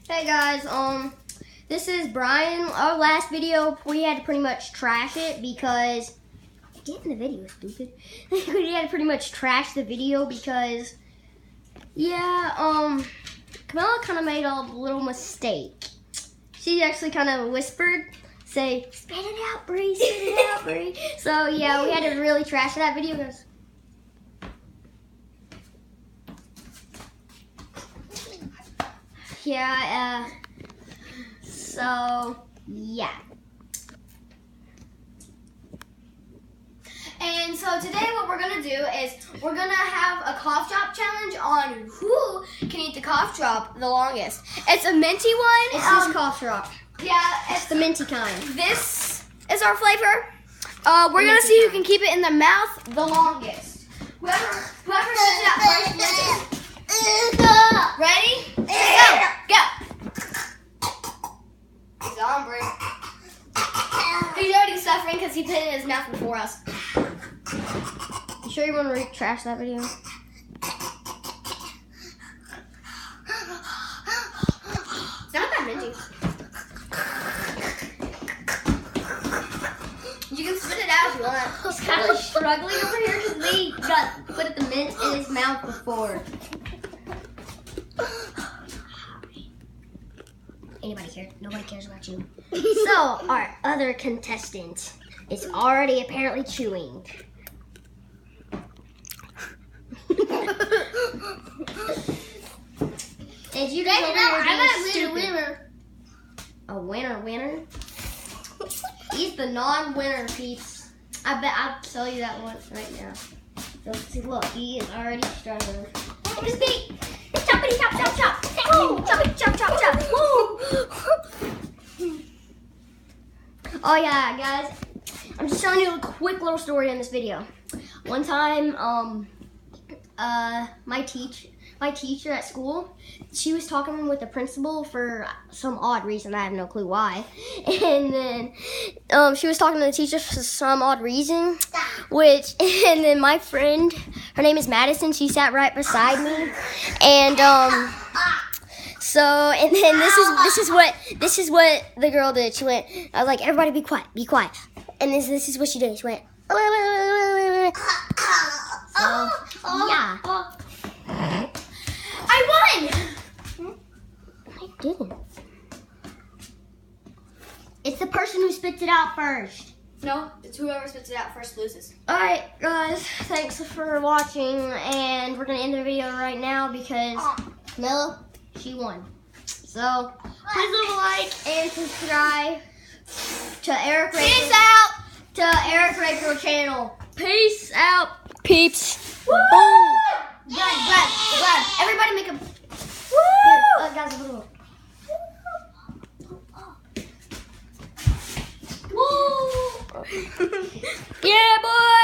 Hey guys, this is Brian. Our last video, we had to pretty much trash it because get in the video, stupid. We had to pretty much trash the video because Camilla kind of made a little mistake. She actually kind of whispered, say, "Spit it out, Bree, spit it out, Bree." So yeah, we had to really trash that video because And so today what we're going to do is we're going to have a cough drop challenge on who can eat the cough drop the longest. It's a minty one. It's this cough drop. Yeah, It's the minty kind. this is our flavor. We're going to see who can keep it in the mouth the longest. Whoever spits it out first wins. Ready? Go. He's on, Brie. He's already suffering because he put it in his mouth before us. You sure you want to trash that video? It's not that minty. You can spit it out if you want. He's kind of struggling over here because Lee got put the mint in his mouth before. Anybody care? Nobody cares about you. So, our other contestant is already apparently chewing. And you guys over here being stupid. A winner? He's the non-winner, peeps. I bet I'll tell you that once right now. So, see, look, he is already struggling. Look at his feet. It's choppity chop chop chop. Woo! Choppity chop chop chop. Woo! Oh yeah, guys. I'm just telling you a quick little story in this video. One time, my teacher at school, she was talking with the principal for some odd reason. I have no clue why. And then she was talking to the teacher for some odd reason, and then my friend, her name is Madison, she sat right beside me. And and then this is what the girl did. She went, I was like, "Everybody be quiet, be quiet." And this is what she did. She went, so, yeah. I won! I didn't. It's the person who spits it out first. No, it's whoever spits it out first loses. Alright, guys. Thanks for watching. And we're going to end the video right now because Camilla, she won. So, please leave a like and subscribe to Eric Raker. Peace out! To Eric Raker channel. Peace out, peeps. Woo! Glad. Everybody make a... Woo! Guys, a little... Woo! Yeah, boy!